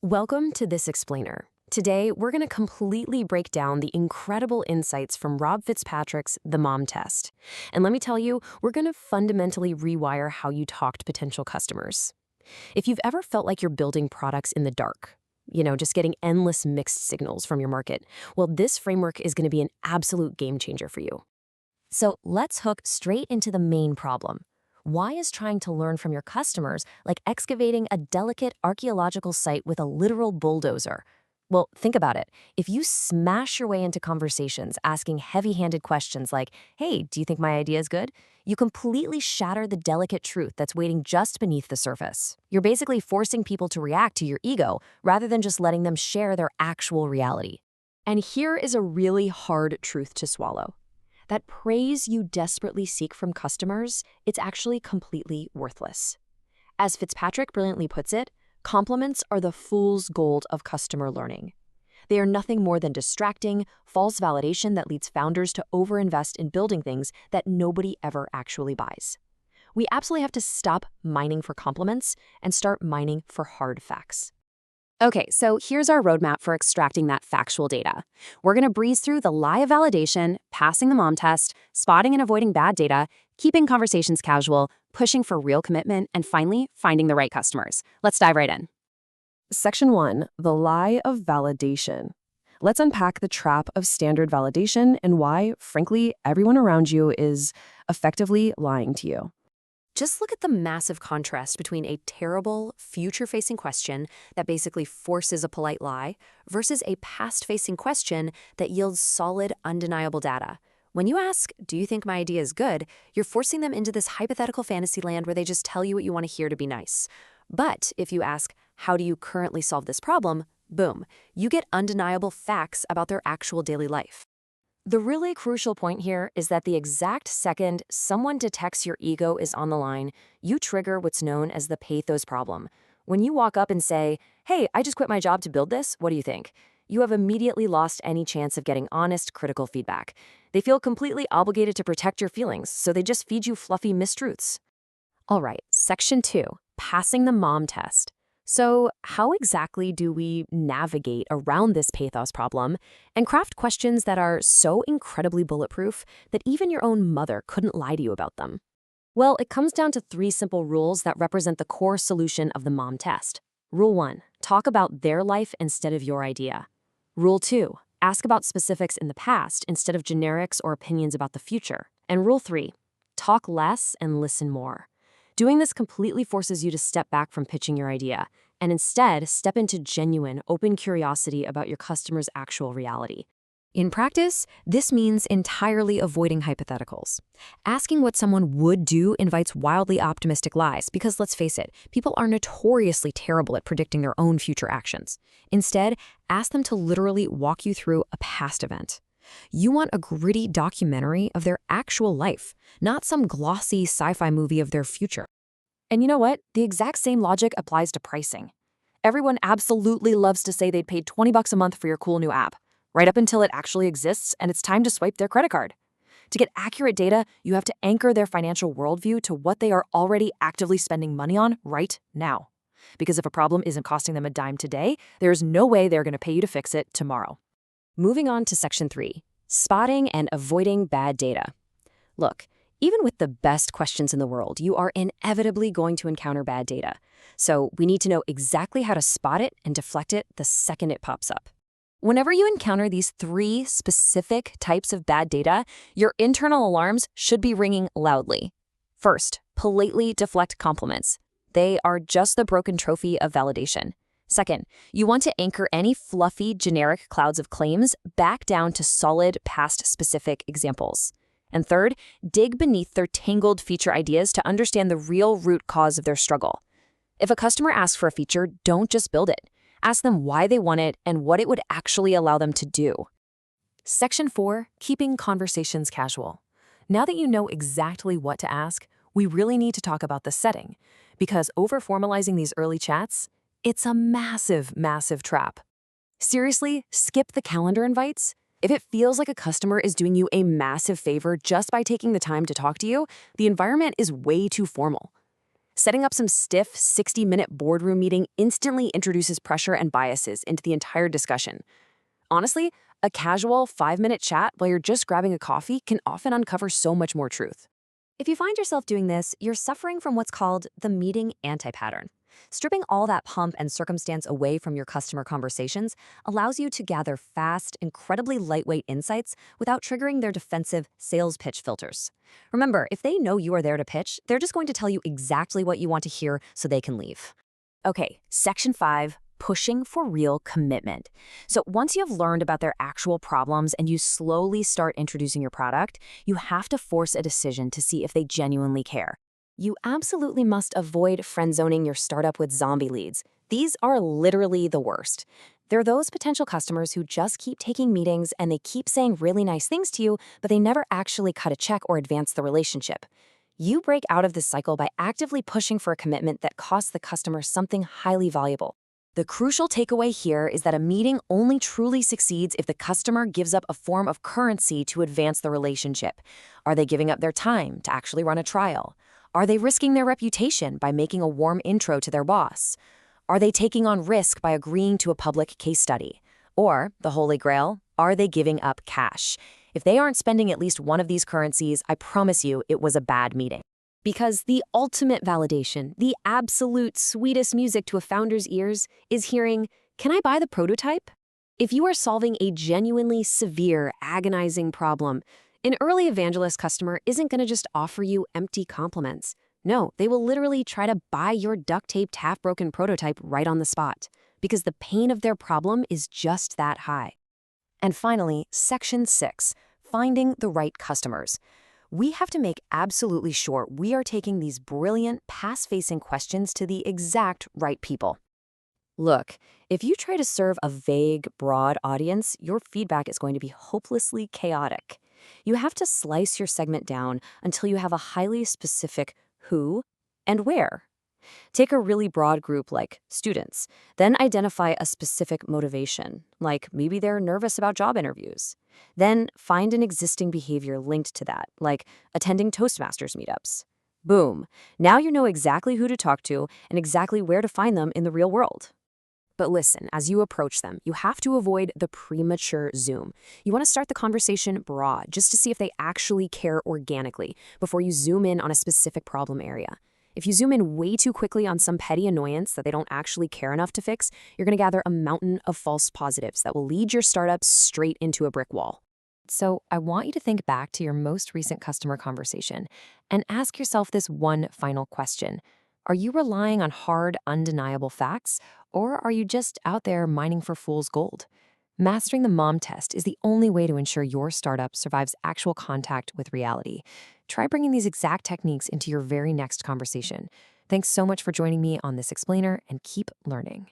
Welcome to This Explainer. Today, we're going to completely break down the incredible insights from Rob Fitzpatrick's The Mom Test. And let me tell you, we're going to fundamentally rewire how you talk to potential customers. If you've ever felt like you're building products in the dark, just getting endless mixed signals from your market, well, this framework is going to be an absolute game changer for you. So let's hook straight into the main problem. Why is trying to learn from your customers like excavating a delicate archaeological site with a literal bulldozer? Well, think about it. If you smash your way into conversations asking heavy-handed questions like, hey, do you think my idea is good? You completely shatter the delicate truth that's waiting just beneath the surface. You're basically forcing people to react to your ego rather than just letting them share their actual reality. And here is a really hard truth to swallow. That praise you desperately seek from customers, it's actually completely worthless. As Fitzpatrick brilliantly puts it, compliments are the fool's gold of customer learning. They are nothing more than distracting, false validation that leads founders to overinvest in building things that nobody ever actually buys. We absolutely have to stop mining for compliments and start mining for hard facts. Okay, so here's our roadmap for extracting that factual data. We're going to breeze through the lie of validation, passing the mom test, spotting and avoiding bad data, keeping conversations casual, pushing for real commitment, and finally, finding the right customers. Let's dive right in. Section 1, the lie of validation. Let's unpack the trap of standard validation and why, frankly, everyone around you is effectively lying to you. Just look at the massive contrast between a terrible, future-facing question that basically forces a polite lie versus a past-facing question that yields solid, undeniable data. When you ask, do you think my idea is good, you're forcing them into this hypothetical fantasy land where they just tell you what you want to hear to be nice. But if you ask, how do you currently solve this problem, boom, you get undeniable facts about their actual daily life. The really crucial point here is that the exact second someone detects your ego is on the line, you trigger what's known as the pathos problem. When you walk up and say, hey, I just quit my job to build this, what do you think? You have immediately lost any chance of getting honest, critical feedback. They feel completely obligated to protect your feelings, so they just feed you fluffy mistruths. All right, Section 2, passing the mom test. So how exactly do we navigate around this pathos problem and craft questions that are so incredibly bulletproof that even your own mother couldn't lie to you about them? Well, it comes down to 3 simple rules that represent the core solution of the mom test. Rule 1, talk about their life instead of your idea. Rule 2, ask about specifics in the past instead of generics or opinions about the future. And Rule 3, talk less and listen more. Doing this completely forces you to step back from pitching your idea and instead step into genuine, open curiosity about your customer's actual reality. In practice, this means entirely avoiding hypotheticals. Asking what someone would do invites wildly optimistic lies because, let's face it, people are notoriously terrible at predicting their own future actions. Instead, ask them to literally walk you through a past event. You want a gritty documentary of their actual life, not some glossy sci-fi movie of their future. And you know what? The exact same logic applies to pricing. Everyone absolutely loves to say they'd paid $20 a month for your cool new app, right up until it actually exists and it's time to swipe their credit card. To get accurate data, you have to anchor their financial worldview to what they are already actively spending money on right now. Because if a problem isn't costing them a dime today, there's no way they're going to pay you to fix it tomorrow. Moving on to Section 3, spotting and avoiding bad data. Look, even with the best questions in the world, you are inevitably going to encounter bad data. So we need to know exactly how to spot it and deflect it the second it pops up. Whenever you encounter these 3 specific types of bad data, your internal alarms should be ringing loudly. First, politely deflect compliments. They are just the broken trophy of validation. Second, you want to anchor any fluffy, generic clouds of claims back down to solid, past-specific examples. And third, dig beneath their tangled feature ideas to understand the real root cause of their struggle. If a customer asks for a feature, don't just build it. Ask them why they want it and what it would actually allow them to do. Section 4, keeping conversations casual. Now that you know exactly what to ask, we really need to talk about the setting, because over-formalizing these early chats, it's a massive, massive trap. Seriously, skip the calendar invites. If it feels like a customer is doing you a massive favor just by taking the time to talk to you, the environment is way too formal. Setting up some stiff 60-minute boardroom meeting instantly introduces pressure and biases into the entire discussion. Honestly, a casual 5-minute chat while you're just grabbing a coffee can often uncover so much more truth. If you find yourself doing this, you're suffering from what's called the meeting anti-pattern. Stripping all that pomp and circumstance away from your customer conversations allows you to gather fast, incredibly lightweight insights without triggering their defensive sales pitch filters. Remember, if they know you are there to pitch, they're just going to tell you exactly what you want to hear so they can leave. Okay, Section 5, pushing for real commitment. So once you have learned about their actual problems and you slowly start introducing your product, you have to force a decision to see if they genuinely care. You absolutely must avoid friend-zoning your startup with zombie leads. These are literally the worst. They're those potential customers who just keep taking meetings and they keep saying really nice things to you, but they never actually cut a check or advance the relationship. You break out of this cycle by actively pushing for a commitment that costs the customer something highly valuable. The crucial takeaway here is that a meeting only truly succeeds if the customer gives up a form of currency to advance the relationship. Are they giving up their time to actually run a trial? Are they risking their reputation by making a warm intro to their boss? Are they taking on risk by agreeing to a public case study? Or, the holy grail, are they giving up cash? If they aren't spending at least one of these currencies, I promise you it was a bad meeting. Because the ultimate validation, the absolute sweetest music to a founder's ears, is hearing, "Can I buy the prototype?" If you are solving a genuinely severe, agonizing problem, an early evangelist customer isn't going to just offer you empty compliments. No, they will literally try to buy your duct-taped, half-broken prototype right on the spot, because the pain of their problem is just that high. And finally, Section 6, finding the right customers. We have to make absolutely sure we are taking these brilliant, past-facing questions to the exact right people. Look, if you try to serve a vague, broad audience, your feedback is going to be hopelessly chaotic. You have to slice your segment down until you have a highly specific who and where. Take a really broad group like students, then identify a specific motivation, like maybe they're nervous about job interviews. Then find an existing behavior linked to that, like attending Toastmasters meetups. Boom, now you know exactly who to talk to and exactly where to find them in the real world. But listen, as you approach them, you have to avoid the premature zoom. You want to start the conversation broad, just to see if they actually care organically, before you zoom in on a specific problem area. If you zoom in way too quickly on some petty annoyance that they don't actually care enough to fix, you're going to gather a mountain of false positives that will lead your startup straight into a brick wall. So I want you to think back to your most recent customer conversation and ask yourself this one final question. Are you relying on hard, undeniable facts, or are you just out there mining for fool's gold? Mastering the mom test is the only way to ensure your startup survives actual contact with reality. Try bringing these exact techniques into your very next conversation. Thanks so much for joining me on this explainer, and keep learning.